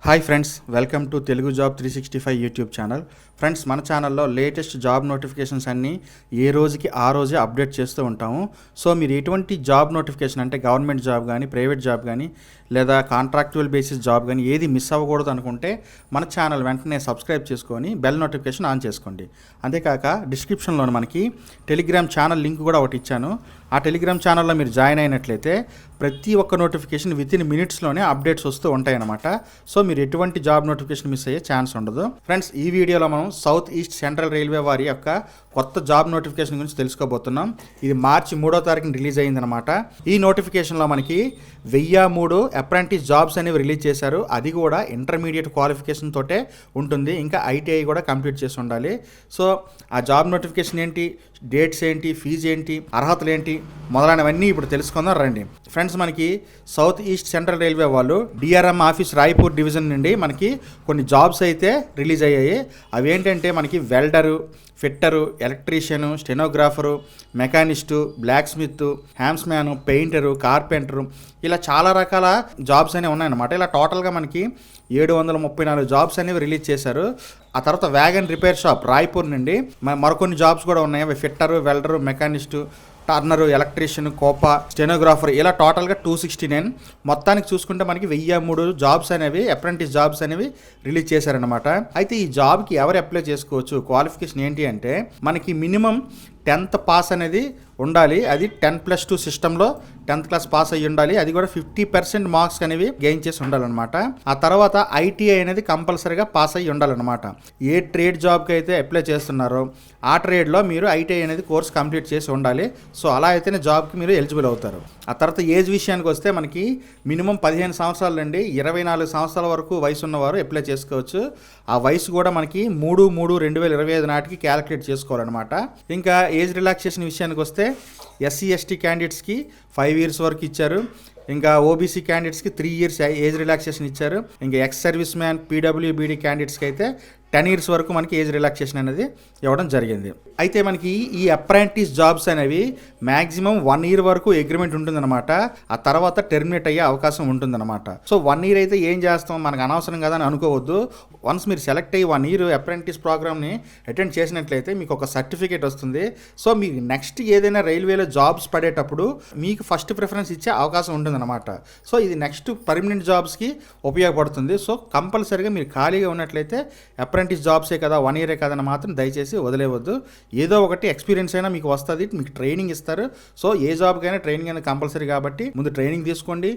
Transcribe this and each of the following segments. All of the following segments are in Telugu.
Hi friends, welcome to Telugu job 365 YouTube channel. Friends, మన ఛానల్లో లేటెస్ట్ జాబ్ నోటిఫికేషన్స్ అన్నీ ఏ రోజుకి ఆ రోజే అప్డేట్ చేస్తూ ఉంటాము. సో మీరు ఎటువంటి జాబ్ నోటిఫికేషన్ అంటే గవర్నమెంట్ జాబ్ కానీ, ప్రైవేట్ జాబ్ కానీ, లేదా కాంట్రాక్చువల్ బేసిస్ జాబ్ కానీ ఏది మిస్ అవ్వకూడదు అనుకుంటే మన ఛానల్ వెంటనే సబ్స్క్రైబ్ చేసుకొని బెల్ నోటిఫికేషన్ ఆన్ చేసుకోండి. అంతేకాక డిస్క్రిప్షన్లో మనకి టెలిగ్రామ్ ఛానల్ లింక్ కూడా ఒకటి ఇచ్చాను. ఆ టెలిగ్రామ్ ఛానల్లో మీరు జాయిన్ అయినట్లయితే ప్రతి ఒక్క నోటిఫికేషన్ వితిన్ మినిట్స్లోనే అప్డేట్స్ వస్తూ ఉంటాయన్నమాట. సో మీరు ఎటువంటి జాబ్ నోటిఫికేషన్ మిస్ అయ్యే ఛాన్స్ ఉండదు. ఫ్రెండ్స్, ఈ వీడియోలో మనం సౌత్ ఈస్ట్ సెంట్రల్ రైల్వే వారి యొక్క కొత్త జాబ్ నోటిఫికేషన్ గురించి తెలుసుకోబోతున్నాం. ఇది మార్చి 3వ తారీఖున రిలీజ్ అయిందనమాట. ఈ నోటిఫికేషన్లో మనకి 1003 అప్రెంటిస్ జాబ్స్ అనేవి రిలీజ్ చేశారు. అది కూడా ఇంటర్మీడియట్ క్వాలిఫికేషన్ తోటే ఉంటుంది. ఇంకా ఐటీఐ కూడా కంప్లీట్ చేసి ఉండాలి. సో ఆ జాబ్ నోటిఫికేషన్ ఏంటి, డేట్స్ ఏంటి, ఫీజు ఏంటి, అర్హతలు ఏంటి మొదలైనవన్నీ ఇప్పుడు తెలుసుకుందాం రండి. ఫ్రెండ్స్, మనకి సౌత్ ఈస్ట్ సెంట్రల్ రైల్వే వాళ్ళు డిఆర్ఎం ఆఫీస్ రాయ్పూర్ డివిజన్ నుండి మనకి కొన్ని జాబ్స్ అయితే రిలీజ్ అయ్యాయి. అవి ఏంటంటే మనకి welder, fitter, electrician, stenographer, machinist, blacksmith, హ్యామ్స్మ్యాను, పెయింటరు, కార్పెంటరు, ఇలా చాలా రకాల జాబ్స్ అనేవి ఉన్నాయన్నమాట. ఇలా టోటల్గా మనకి 734 జాబ్స్ అనేవి రిలీజ్ చేశారు. ఆ తర్వాత వ్యాగన్ రిపేర్ షాప్ రాయ్పూర్ నుండి మరికొన్ని జాబ్స్ కూడా ఉన్నాయి. అవి fitter, welder, machinist, turner, electrician, COPA, stenographer, ఇలా టోటల్గా 269. మొత్తానికి చూసుకుంటే మనకి 1003 జాబ్స్ అనేవి, అప్రెంటిస్ జాబ్స్ అనేవి రిలీజ్ చేశారనమాట. అయితే ఈ జాబ్కి ఎవరు అప్లై చేసుకోవచ్చు, క్వాలిఫికేషన్ ఏంటి అంటే మనకి మినిమం 10th పాస్ అనేది ఉండాలి. అది 10+2 సిస్టంలో 10th క్లాస్ పాస్ అయ్యి ఉండాలి. అది కూడా 50% మార్క్స్ అనేవి గెయిన్ చేసి ఉండాలన్నమాట. ఆ తర్వాత ఐటీఐ అనేది కంపల్సరీగా పాస్ అయ్యి ఉండాలన్నమాట. ఏ ట్రేడ్ జాబ్కి అయితే అప్లై చేస్తున్నారో ఆ ట్రేడ్లో మీరు ఐటీఐ అనేది కోర్స్ కంప్లీట్ చేసి ఉండాలి. సో అలా అయితేనే జాబ్కి మీరు ఎలిజిబుల్ అవుతారు. ఆ తర్వాత ఏజ్ విషయానికి వస్తే మనకి మినిమం 15 సంవత్సరాల నుండి 24 సంవత్సరాల వరకు వయసు ఉన్నవారు అప్లై చేసుకోవచ్చు. ఆ వయసు కూడా మనకి 3/3/2025 నాటికి క్యాలిక్యులేట్ చేసుకోవాలన్నమాట. ఇంకా ఏజ్ రిలాక్సేషన్ విషయానికి వస్తే ఎస్సీ ఎస్టీ క్యాండిడేట్స్కి 5 years వరకు ఇచ్చారు. ఇంకా ఓబీసీ క్యాండిడేట్స్కి 3 years ఏజ్ రిలాక్సేషన్ ఇచ్చారు. ఇంకా ఎక్స్ సర్వీస్ మ్యాన్, పీడబ్ల్యూబీడీ క్యాండిడేట్స్కి అయితే 10 years వరకు మనకి ఏజ్ రిలాక్సేషన్ అనేది ఇవ్వడం జరిగింది. అయితే మనకి ఈ అప్రెంటిస్ జాబ్స్ అనేవి మ్యాక్సిమం 1 year వరకు అగ్రిమెంట్ ఉంటుందన్నమాట. ఆ తర్వాత టెర్మినేట్ అయ్యే అవకాశం ఉంటుందన్నమాట. సో 1 year అయితే ఏం చేస్తాం, మనకు అనవసరం కదా అని అనుకోవద్దు. వన్స్ మీరు సెలెక్ట్ అయ్యి 1 year అప్రెంటిస్ ప్రోగ్రామ్ని అటెండ్ చేసినట్లయితే మీకు ఒక సర్టిఫికేట్ వస్తుంది. సో మీకు నెక్స్ట్ ఏదైనా రైల్వేలో జాబ్స్ పడేటప్పుడు మీకు ఫస్ట్ ప్రిఫరెన్స్ ఇచ్చే అవకాశం ఉంటుందన్నమాట. సో ఇది నెక్స్ట్ పర్మనెంట్ జాబ్స్కి ఉపయోగపడుతుంది. సో కంపల్సరీగా మీరు ఖాళీగా ఉన్నట్లయితే అప్రెంటిస్ జాబ్సే కదా, 1 year కదని మాత్రం దయచేసి వదిలేవద్దు. ఏదో ఒకటి ఎక్స్పీరియన్స్ అయినా మీకు వస్తుంది, మీకు ట్రైనింగ్ ఇస్తారు. సో ఏ జాబ్కైనా ట్రైనింగ్ అనేది కంపల్సరీ కాబట్టి ముందు ట్రైనింగ్ తీసుకోండి.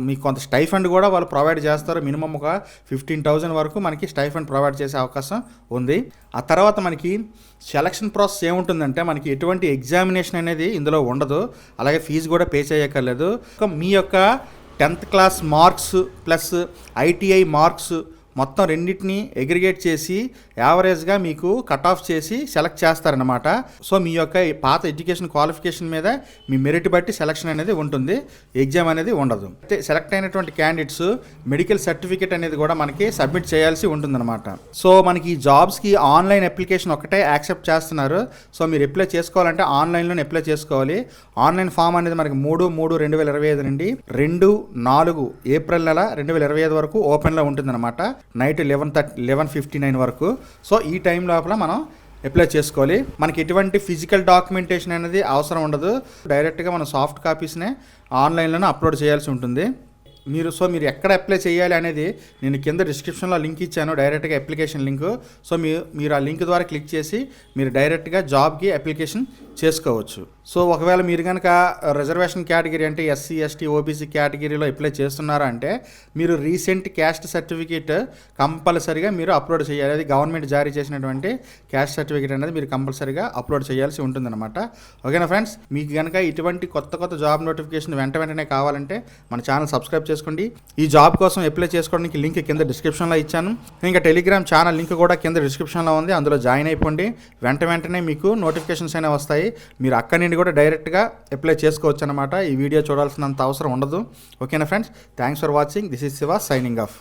మీకు కొంత స్టైఫండ్ కూడా వాళ్ళు ప్రొవైడ్ చేస్తారు. మినిమం ఒక 15,000 వరకు మనకి స్టైఫండ్ ప్రొవైడ్ చేసే అవకాశం ఉంది. ఆ తర్వాత మనకి సెలక్షన్ ప్రాసెస్ ఏముంటుందంటే మనకి ఎటువంటి ఎగ్జామినేషన్ అనేది ఇందులో ఉండదు. అలాగే ఫీజు కూడా పే చేయక్కర్లేదు. మీ యొక్క 10th class marks plus ITI marks మొత్తం రెండింటిని అగ్రిగేట్ చేసి యావరేజ్గా మీకు కట్ ఆఫ్ చేసి సెలెక్ట్ చేస్తారనమాట. సో మీ యొక్క పాత ఎడ్యుకేషన్ క్వాలిఫికేషన్ మీద మీ మెరిట్ బట్టి సెలక్షన్ అనేది ఉంటుంది, ఎగ్జామ్ అనేది ఉండదు. అయితే సెలెక్ట్ అయినటువంటి క్యాండిడేట్స్ మెడికల్ సర్టిఫికేట్ అనేది కూడా మనకి సబ్మిట్ చేయాల్సి ఉంటుందన్నమాట. సో మనకి ఈ జాబ్స్కి ఆన్లైన్ అప్లికేషన్ ఒకటే యాక్సెప్ట్ చేస్తున్నారు. సో మీరు అప్లై చేసుకోవాలంటే ఆన్లైన్లోనే అప్లై చేసుకోవాలి. ఆన్లైన్ ఫామ్ అనేది మనకి 3/3/2025 నుండి 2/4 ఏప్రిల్ నెల 2025 వరకు ఓపెన్లో ఉంటుందన్నమాట. నైట్ 11:59 వరకు. సో ఈ టైం లోపల మనం అప్లై చేసుకోవాలి. మనకి ఎటువంటి ఫిజికల్ డాక్యుమెంటేషన్ అనేది అవసరం ఉండదు. డైరెక్ట్గా మనం సాఫ్ట్ కాపీస్నే ఆన్లైన్లోనే అప్లోడ్ చేయాల్సి ఉంటుంది. మీరు ఎక్కడ అప్లై చేయాలి అనేది నేను కింద డిస్క్రిప్షన్లో లింక్ ఇచ్చాను, డైరెక్ట్గా అప్లికేషన్ లింక్. సో మీరు ఆ లింక్ ద్వారా క్లిక్ చేసి మీరు డైరెక్ట్గా జాబ్కి అప్లికేషన్ చేసుకోవచ్చు. సో ఒకవేళ మీరు కనుక రిజర్వేషన్ కేటగిరీ అంటే ఎస్సీ ఎస్టీ ఓబీసీ కేటగిరీలో అప్లై చేస్తున్నారా అంటే మీరు రీసెంట్ క్యాస్ట్ సర్టిఫికేట్ కంపల్సరీగా మీరు అప్లోడ్ చేయాలి. అది గవర్నమెంట్ జారీ చేసినటువంటి క్యాస్ట్ సర్టిఫికేట్ అనేది మీరు కంపల్సరీగా అప్లోడ్ చేయాల్సి ఉంటుందన్నమాట. ఓకేనా ఫ్రెండ్స్, మీకు కనుక ఇటువంటి కొత్త జాబ్ నోటిఫికేషన్ వెంటనే కావాలంటే మన ఛానల్ సబ్స్క్రైబ్ చేసుకోండి. ఈ జాబ్ కోసం అప్లై చేసుకోవడానికి లింక్ కింద డిస్క్రిప్షన్లో ఇచ్చాను. ఇంకా టెలిగ్రామ్ ఛానల్ లింక్ కూడా కింద డిస్క్రిప్షన్లో ఉంది, అందులో జాయిన్ అయిపోండి. వెంటనే మీకు నోటిఫికేషన్స్ అయినా వస్తాయి. మీరు అక్కడి నుండి కూడా డైరెక్ట్గా అప్లై చేసుకోవచ్చు అనమాట. ఈ వీడియో చూడాల్సినంత అవసరం ఉండదు. ఓకేనా friends, thanks for watching. This is Shiva signing off.